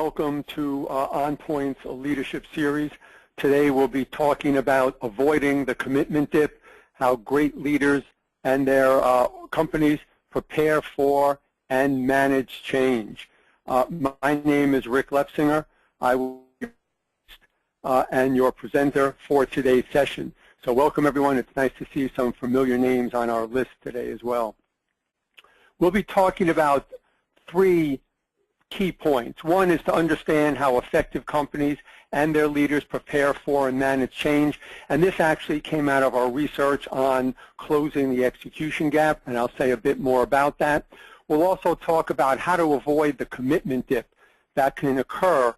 welcome to OnPoint's Leadership Series. Today we'll be talking about avoiding the commitment dip, how great leaders and their companies prepare for and manage change. My name is Rick Lepsinger. I will be and your presenter for today's session. So welcome everyone. It's nice to see some familiar names on our list today as well. We'll be talking about three key points. One is to understand how effective companies and their leaders prepare for and manage change. And this actually came out of our research on closing the execution gap, and I'll say a bit more about that. We'll also talk about how to avoid the commitment dip that can occur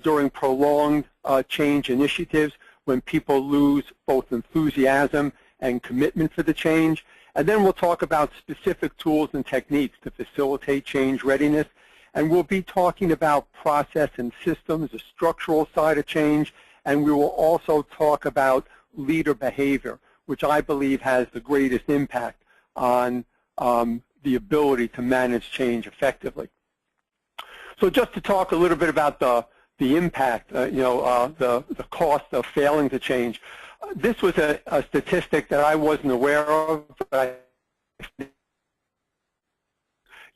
during prolonged change initiatives when people lose both enthusiasm and commitment for the change. And then we'll talk about specific tools and techniques to facilitate change readiness. And we'll be talking about process and systems, the structural side of change, and we will also talk about leader behavior, which I believe has the greatest impact on the ability to manage change effectively. So just to talk a little bit about the impact, the cost of failing to change. This was a statistic that I wasn't aware of, but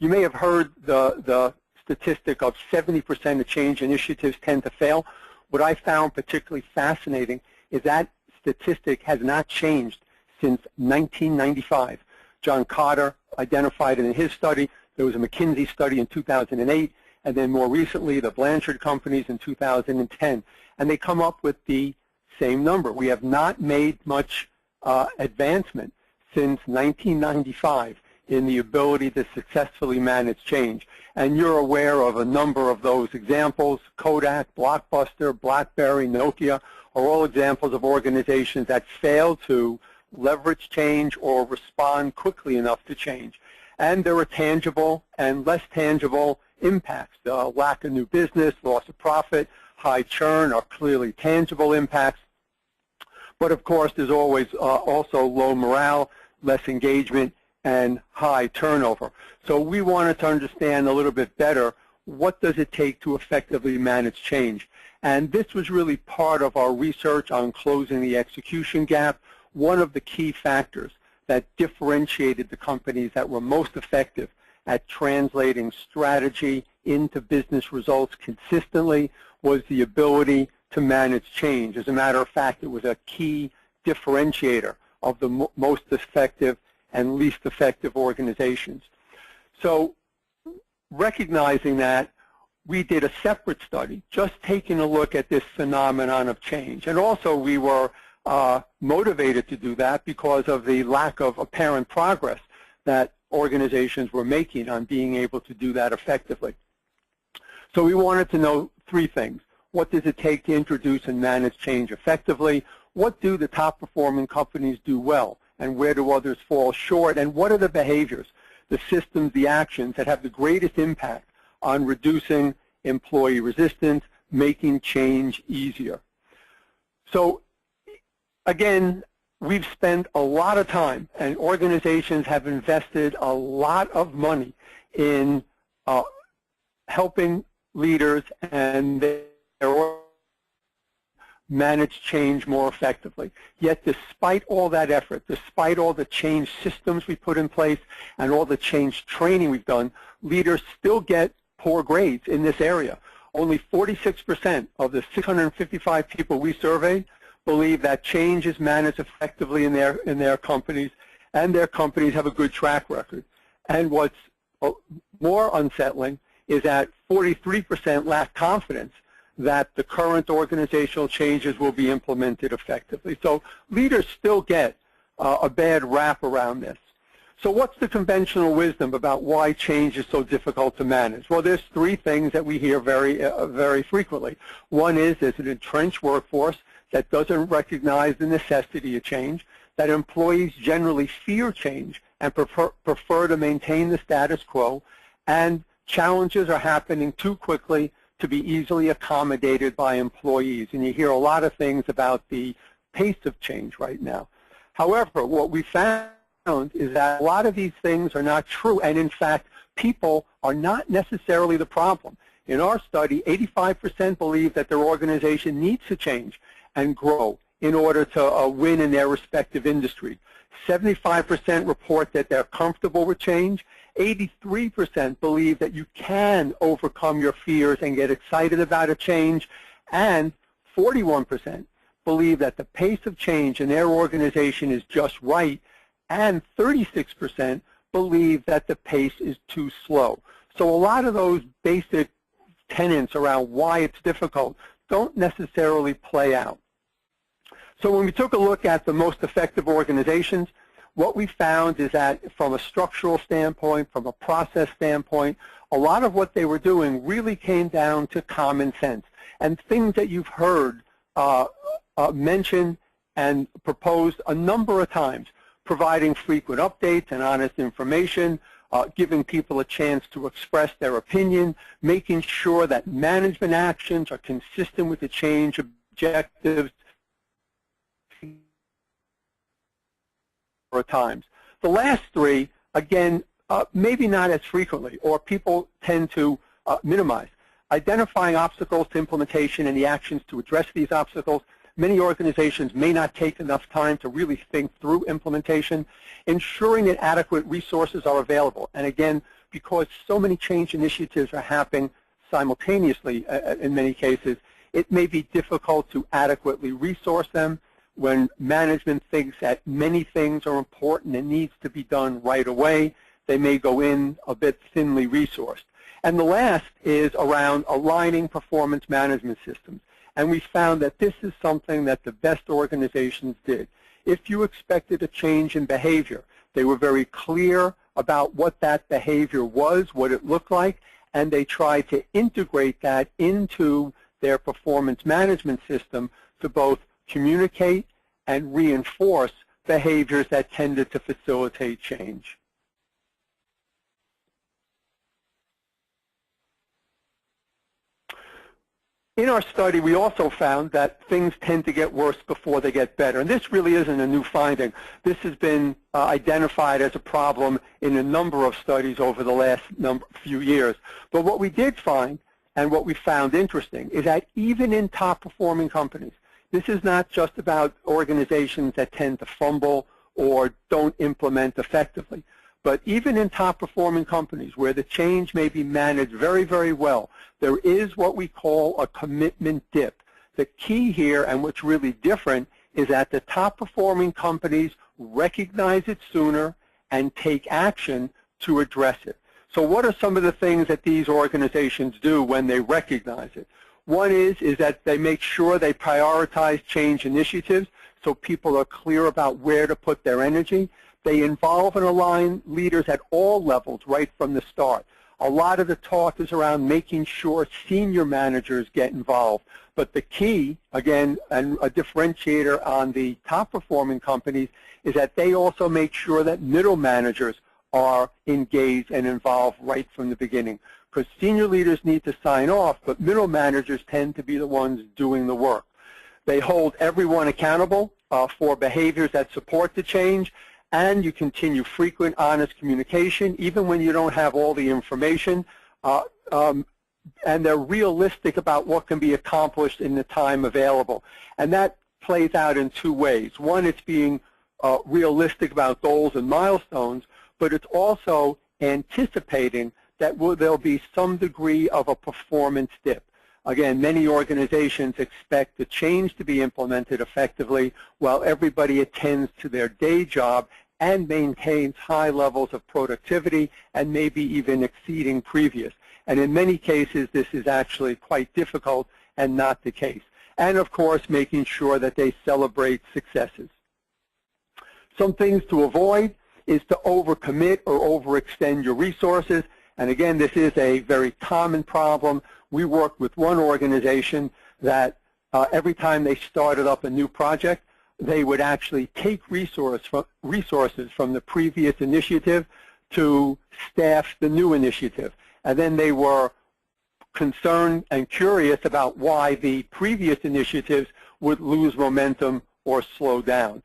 you may have heard the statistic of 70% of change initiatives tend to fail. What I found particularly fascinating is that statistic has not changed since 1995. John Carter identified it in his study. There was a McKinsey study in 2008, and then more recently the Blanchard companies in 2010. And they come up with the same number. We have not made much advancement since 1995 in the ability to successfully manage change. And you're aware of a number of those examples. Kodak, Blockbuster, BlackBerry, Nokia are all examples of organizations that fail to leverage change or respond quickly enough to change. And there are tangible and less tangible impacts. The lack of new business, loss of profit, high churn are clearly tangible impacts. But of course, there's always also low morale, less engagement, and high turnover. So we wanted to understand a little bit better, what does it take to effectively manage change? And this was really part of our research on closing the execution gap. One of the key factors that differentiated the companies that were most effective at translating strategy into business results consistently was the ability to manage change. As a matter of fact, it was a key differentiator of the most effective and least effective organizations. So recognizing that, we did a separate study just taking a look at this phenomenon of change. And also we were motivated to do that because of the lack of apparent progress that organizations were making on being able to do that effectively. So we wanted to know three things. What does it take to introduce and manage change effectively? What do the top performing companies do well? And where do others fall short? And what are the behaviors, the systems, the actions that have the greatest impact on reducing employee resistance, making change easier? So again, we've spent a lot of time, and organizations have invested a lot of money in helping leaders and their manage change more effectively. Yet despite all that effort, despite all the change systems we put in place and all the change training we've done, leaders still get poor grades in this area. Only 46% of the 655 people we surveyed believe that change is managed effectively in their companies, and their companies have a good track record. And what's more unsettling is that 43% lack confidence that the current organizational changes will be implemented effectively. So leaders still get a bad rap around this. So what's the conventional wisdom about why change is so difficult to manage? Well, there's three things that we hear very frequently. One is there's an entrenched workforce that doesn't recognize the necessity of change, that employees generally fear change and prefer to maintain the status quo, and challenges are happening too quickly to be easily accommodated by employees. And you hear a lot of things about the pace of change right now. However, what we found is that a lot of these things are not true, and in fact, people are not necessarily the problem. In our study, 85% believe that their organization needs to change and grow in order to win in their respective industry. 75% report that they're comfortable with change. 83% believe that you can overcome your fears and get excited about a change. And 41% believe that the pace of change in their organization is just right. And 36% believe that the pace is too slow. So a lot of those basic tenets around why it's difficult don't necessarily play out. So when we took a look at the most effective organizations, what we found is that from a structural standpoint, from a process standpoint, a lot of what they were doing really came down to common sense and things that you've heard mentioned and proposed a number of times, providing frequent updates and honest information, giving people a chance to express their opinion, making sure that management actions are consistent with the change objectives times. The last three, again, maybe not as frequently, or people tend to minimize. Identifying obstacles to implementation and the actions to address these obstacles. Many organizations may not take enough time to really think through implementation. Ensuring that adequate resources are available. And again, because so many change initiatives are happening simultaneously in many cases, it may be difficult to adequately resource them. When management thinks that many things are important and needs to be done right away, they may go in a bit thinly resourced. And the last is around aligning performance management systems. And we found that this is something that the best organizations did. If you expected a change in behavior, they were very clear about what that behavior was, what it looked like, and they tried to integrate that into their performance management system to both communicate and reinforce behaviors that tended to facilitate change. In our study, we also found that things tend to get worse before they get better. And this really isn't a new finding. This has been identified as a problem in a number of studies over the last few years. But what we did find, and what we found interesting, is that even in top-performing companies, this is not just about organizations that tend to fumble or don't implement effectively. But even in top-performing companies where the change may be managed very, very well, there is what we call a commitment dip. The key here, and what's really different, is that the top-performing companies recognize it sooner and take action to address it. So what are some of the things that these organizations do when they recognize it? One is that they make sure they prioritize change initiatives so people are clear about where to put their energy. They involve and align leaders at all levels right from the start. A lot of the talk is around making sure senior managers get involved. But the key, again, and a differentiator on the top-performing companies, is that they also make sure that middle managers are engaged and involved right from the beginning. Because senior leaders need to sign off, but middle managers tend to be the ones doing the work. They hold everyone accountable for behaviors that support the change, and you continue frequent, honest communication, even when you don't have all the information, and they're realistic about what can be accomplished in the time available. And that plays out in two ways. One, it's being realistic about goals and milestones, but it's also anticipating that there'll be some degree of a performance dip. Again, many organizations expect the change to be implemented effectively while everybody attends to their day job and maintains high levels of productivity and maybe even exceeding previous. And in many cases, this is actually quite difficult and not the case. And of course, making sure that they celebrate successes. Some things to avoid is to overcommit or overextend your resources. And again, this is a very common problem. We worked with one organization that every time they started up a new project, they would actually take resources from the previous initiative to staff the new initiative. And then they were concerned and curious about why the previous initiatives would lose momentum or slow down.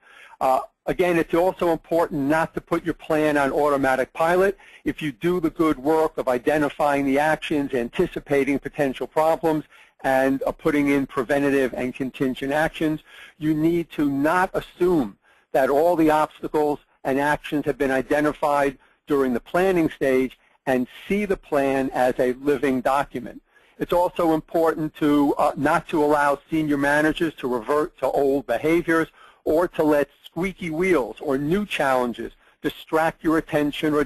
Again, it's also important not to put your plan on automatic pilot. If you do the good work of identifying the actions, anticipating potential problems, and putting in preventative and contingent actions, you need to not assume that all the obstacles and actions have been identified during the planning stage and see the plan as a living document. It's also important to not to allow senior managers to revert to old behaviors or to let squeaky wheels or new challenges distract your attention or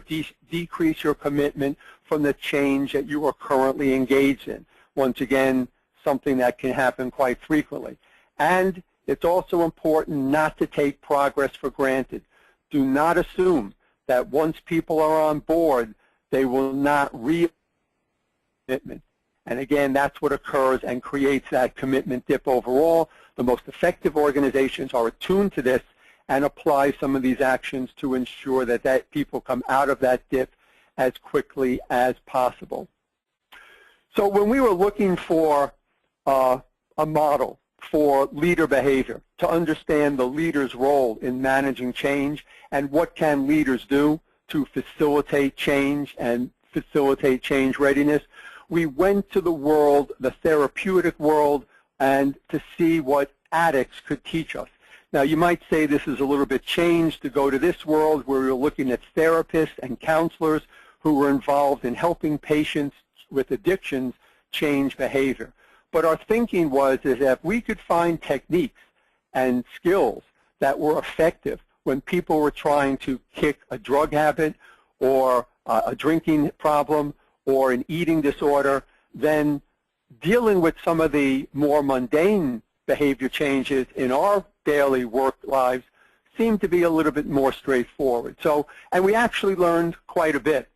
decrease your commitment from the change that you are currently engaged in. Once again, something that can happen quite frequently. And it's also important not to take progress for granted. Do not assume that once people are on board, they will not commitment. And again, that's what occurs and creates that commitment dip overall. The most effective organizations are attuned to this and apply some of these actions to ensure that people come out of that dip as quickly as possible. So when we were looking for a model for leader behavior to understand the leader's role in managing change and what can leaders do to facilitate change and facilitate change readiness, we went to the world, the therapeutic world, and to see what addicts could teach us. Now, you might say this is a little bit changed to go to this world where we're looking at therapists and counselors who were involved in helping patients with addictions change behavior. But our thinking was is that if we could find techniques and skills that were effective when people were trying to kick a drug habit or a drinking problem or an eating disorder, then dealing with some of the more mundane behavior changes in our daily work lives seemed to be a little bit more straightforward. So, and we actually learned quite a bit.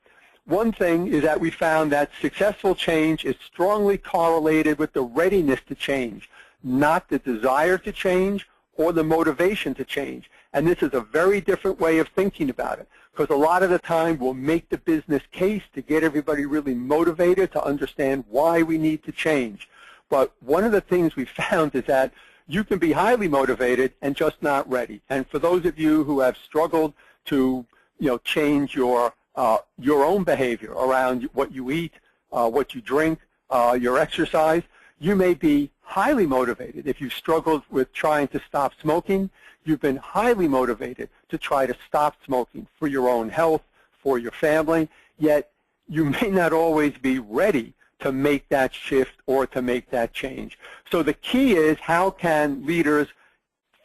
One thing is that we found that successful change is strongly correlated with the readiness to change, not the desire to change or the motivation to change. And this is a very different way of thinking about it, because a lot of the time we'll make the business case to get everybody really motivated to understand why we need to change. But one of the things we found is that you can be highly motivated and just not ready. And for those of you who have struggled to, change your own behavior around what you eat, what you drink, your exercise, you may be highly motivated. If you've struggled with trying to stop smoking, you've been highly motivated to try to stop smoking for your own health, for your family, yet you may not always be ready to make that shift or to make that change. So the key is, how can leaders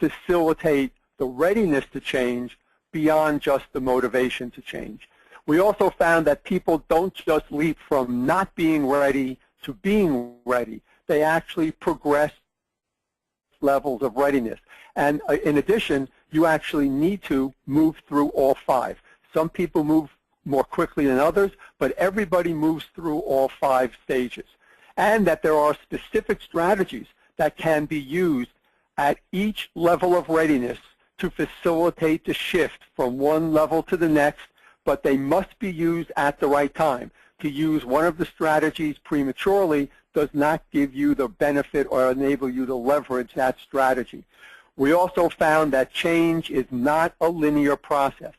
facilitate the readiness to change beyond just the motivation to change? We also found that people don't just leap from not being ready to being ready. They actually progress levels of readiness. And in addition, you actually need to move through all five. Some people move more quickly than others, but everybody moves through all 5 stages. And that there are specific strategies that can be used at each level of readiness to facilitate the shift from one level to the next, but they must be used at the right time. To use one of the strategies prematurely does not give you the benefit or enable you to leverage that strategy. We also found that change is not a linear process.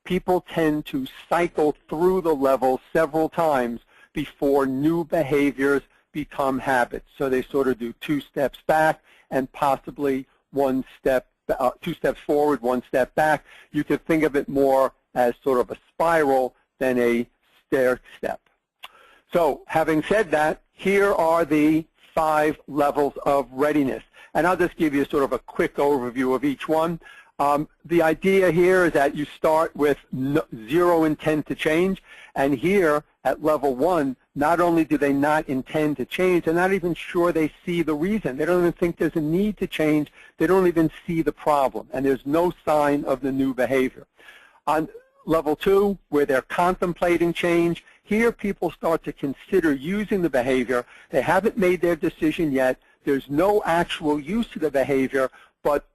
People tend to cycle through the levels several times before new behaviors become habits. So they sort of do 2 steps back and possibly 2 steps forward, 1 step back. You could think of it more as sort of a spiral than a stair step. So having said that, here are the 5 levels of readiness. And I'll just give you sort of a quick overview of each one. The idea here is that you start with 0 intent to change, and here at level 1, not only do they not intend to change, they're not even sure they see the reason. They don't even think there's a need to change. They don't even see the problem, and there's no sign of the new behavior. On level 2, where they're contemplating change, here people start to consider using the behavior. They haven't made their decision yet. There's no actual use to the behavior, but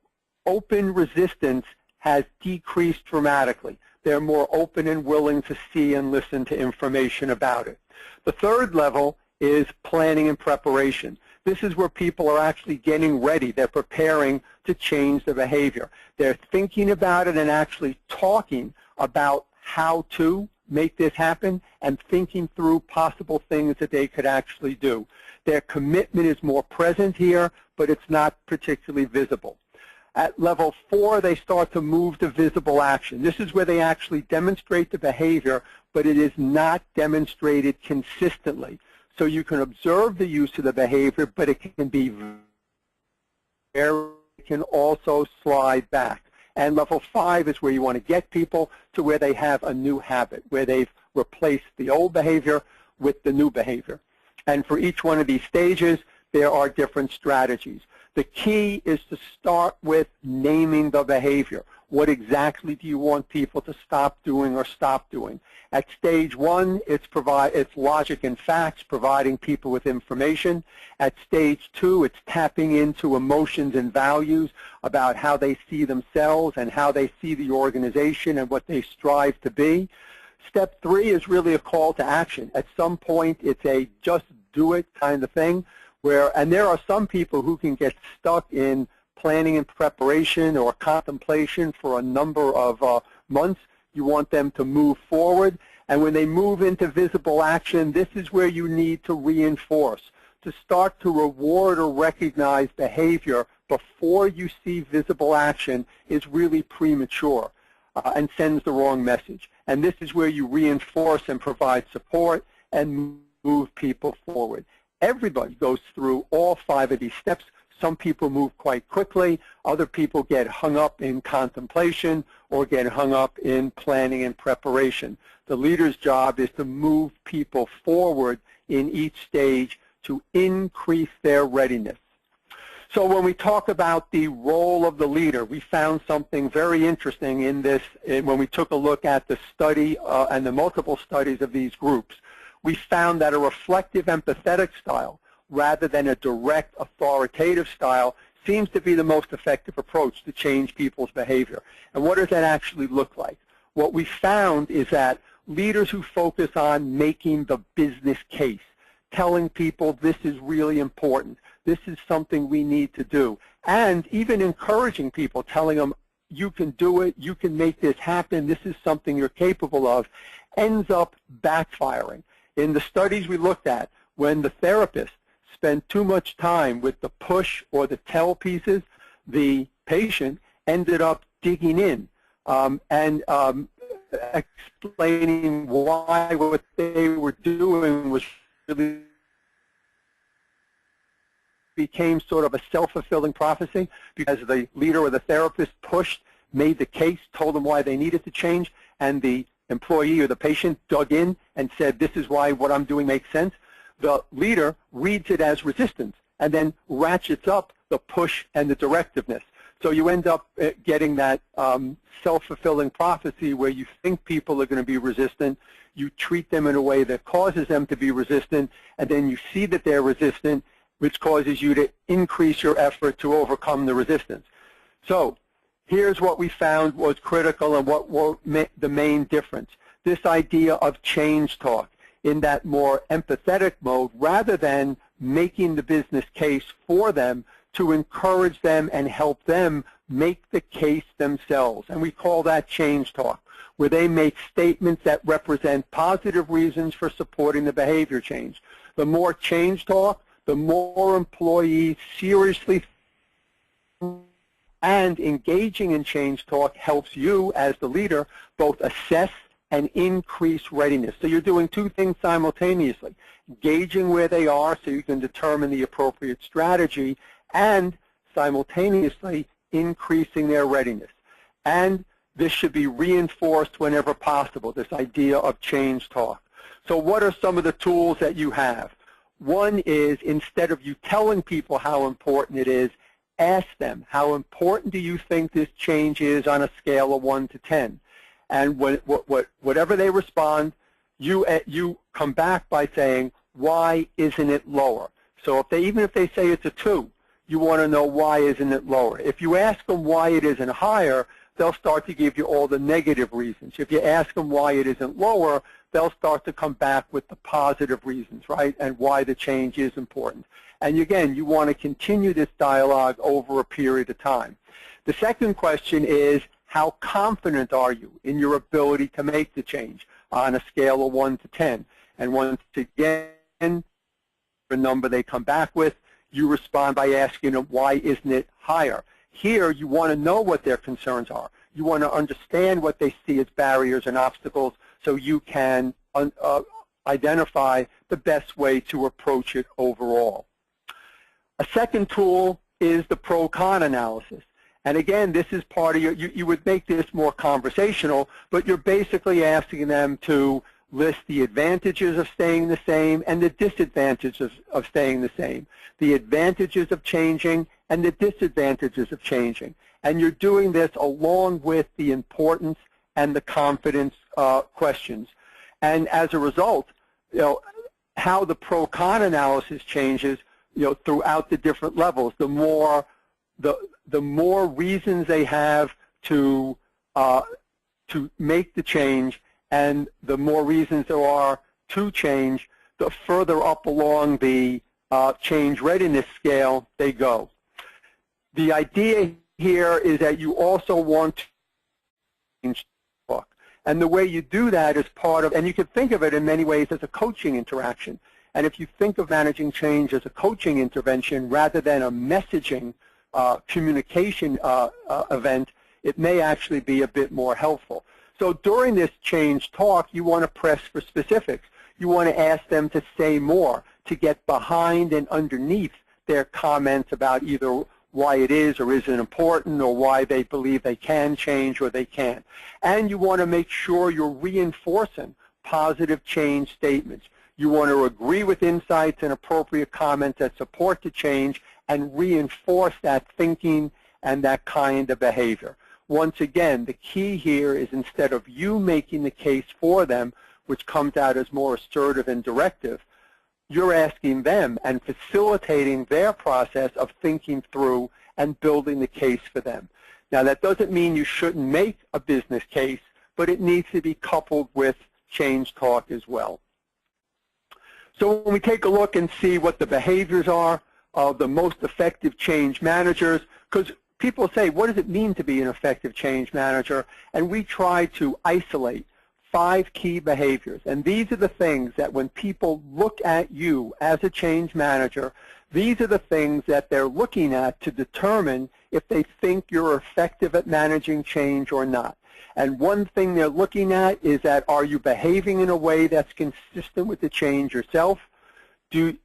open resistance has decreased dramatically. They're more open and willing to see and listen to information about it. The third level is planning and preparation. This is where people are actually getting ready. They're preparing to change the behavior. They're thinking about it and actually talking about how to make this happen and thinking through possible things that they could actually do. Their commitment is more present here, but it's not particularly visible. At level 4, they start to move to visible action. This is where they actually demonstrate the behavior, but it is not demonstrated consistently. So you can observe the use of the behavior, but it can be it can also slide back. And level 5 is where you want to get people to where they have a new habit, where they've replaced the old behavior with the new behavior. And for each one of these stages, there are different strategies. The key is to start with naming the behavior. What exactly do you want people to stop doing or stop doing? At stage 1, it's logic and facts, providing people with information. At stage 2, it's tapping into emotions and values about how they see themselves and how they see the organization and what they strive to be. Step 3 is really a call to action. At some point, it's a just do it kind of thing, and there are some people who can get stuck in planning and preparation or contemplation for a number of months. You want them to move forward, and when they move into visible action, this is where you need to reinforce. To start to reward or recognize behavior before you see visible action is really premature and sends the wrong message. And this is where you reinforce and provide support and move people forward. Everybody goes through all 5 of these steps. Some people move quite quickly. Other people get hung up in contemplation or get hung up in planning and preparation. The leader's job is to move people forward in each stage to increase their readiness. So when we talk about the role of the leader, we found something very interesting in this when we took a look at the study and the multiple studies of these groups. We found that a reflective, empathetic style, rather than a direct, authoritative style, seems to be the most effective approach to change people's behavior. And what does that actually look like? What we found is that leaders who focus on making the business case, telling people this is really important, this is something we need to do, and even encouraging people, telling them you can do it, you can make this happen, this is something you're capable of, ends up backfiring. In the studies we looked at, when the therapist spent too much time with the push or the tell pieces, the patient ended up digging in and explaining why what they were doing was really became sort of a self-fulfilling prophecy, because the leader or the therapist pushed, made the case, told them why they needed to change, and the employee or the patient dug in and said, this is why what I'm doing makes sense. The leader reads it as resistance and then ratchets up the push and the directiveness. So you end up getting that self-fulfilling prophecy where you think people are going to be resistant, you treat them in a way that causes them to be resistant, and then you see that they're resistant, which causes you to increase your effort to overcome the resistance. So here's what we found was critical and what were the main difference. This idea of change talk in that more empathetic mode, rather than making the business case for them, to encourage them and help them make the case themselves. And we call that change talk, where they make statements that represent positive reasons for supporting the behavior change. The more change talk, the more employees seriously and engaging in change talk helps you as the leader both assess and increase readiness. So you're doing 2 things simultaneously, gauging where they are so you can determine the appropriate strategy, and simultaneously increasing their readiness. And this should be reinforced whenever possible, this idea of change talk. So what are some of the tools that you have? One is, instead of you telling people how important it is, ask them, how important do you think this change is on a scale of 1 to 10? And whatever they respond, you come back by saying, why isn't it lower? So even if they say it's a 2, you want to know why isn't it lower. If you ask them why it isn't higher, they'll start to give you all the negative reasons. If you ask them why it isn't lower, they'll start to come back with the positive reasons, right, and why the change is important. And again, you want to continue this dialogue over a period of time. The second question is, how confident are you in your ability to make the change on a scale of 1 to 10? And once again, the number they come back with, you respond by asking them, why isn't it higher? Here, you want to know what their concerns are. You want to understand what they see as barriers and obstacles so you can identify the best way to approach it overall. A second tool is the pro-con analysis. And again, this is part of you would make this more conversational, but you're basically asking them to list the advantages of staying the same and the disadvantages of staying the same, the advantages of changing and the disadvantages of changing. And you're doing this along with the importance and the confidence questions. And as a result, how the pro-con analysis changes, throughout the different levels, the more reasons they have to make the change, and the more reasons there are to change, the further up along the change readiness scale they go. The idea here is that you also want to change talk. And the way you do that is part of, and you can think of it in many ways as a coaching interaction. And if you think of managing change as a coaching intervention rather than a messaging communication event, it may actually be a bit more helpful. So during this change talk, you want to press for specifics. You want to ask them to say more, to get behind and underneath their comments about either why it is or isn't important, or why they believe they can change or they can't. And you want to make sure you're reinforcing positive change statements. You want to agree with insights and appropriate comments that support the change and reinforce that thinking and that kind of behavior. Once again, the key here is, instead of you making the case for them, which comes out as more assertive and directive, you're asking them and facilitating their process of thinking through and building the case for them. Now, that doesn't mean you shouldn't make a business case, but it needs to be coupled with change talk as well. So when we take a look and see what the behaviors are of the most effective change managers, because people say, what does it mean to be an effective change manager? And we try to isolate 5 key behaviors. And these are the things that when people look at you as a change manager, these are the things that they're looking at to determine if they think you're effective at managing change or not. And one thing they're looking at is that, are you behaving in a way that's consistent with the change yourself? Do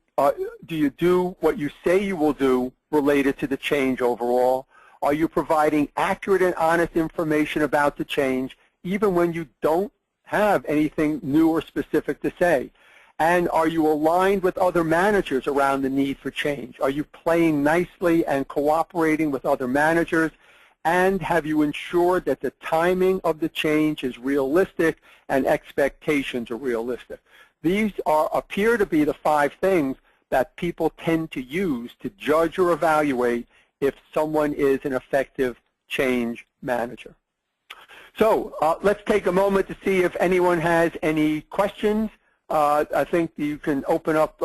you do what you say you will do related to the change overall? Are you providing accurate and honest information about the change, even when you don't have anything new or specific to say? And are you aligned with other managers around the need for change? Are you playing nicely and cooperating with other managers? And have you ensured that the timing of the change is realistic and expectations are realistic? These appear to be the 5 things that people tend to use to judge or evaluate if someone is an effective change manager. So let's take a moment to see if anyone has any questions. I think you can open up,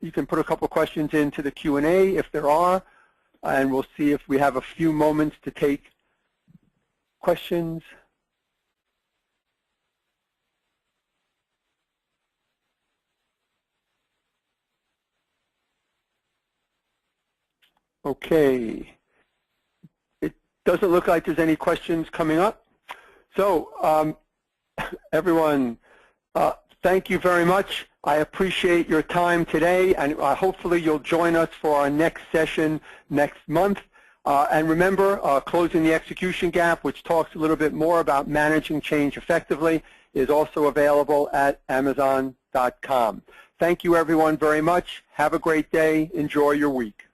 you can put a couple of questions into the Q&A if there are, and we'll see if we have a few moments to take questions. Okay. It doesn't look like there's any questions coming up. So everyone, thank you very much. I appreciate your time today, and hopefully you'll join us for our next session next month. And remember, Closing the Execution Gap, which talks a little bit more about managing change effectively, is also available at Amazon.com. Thank you, everyone, very much. Have a great day. Enjoy your week.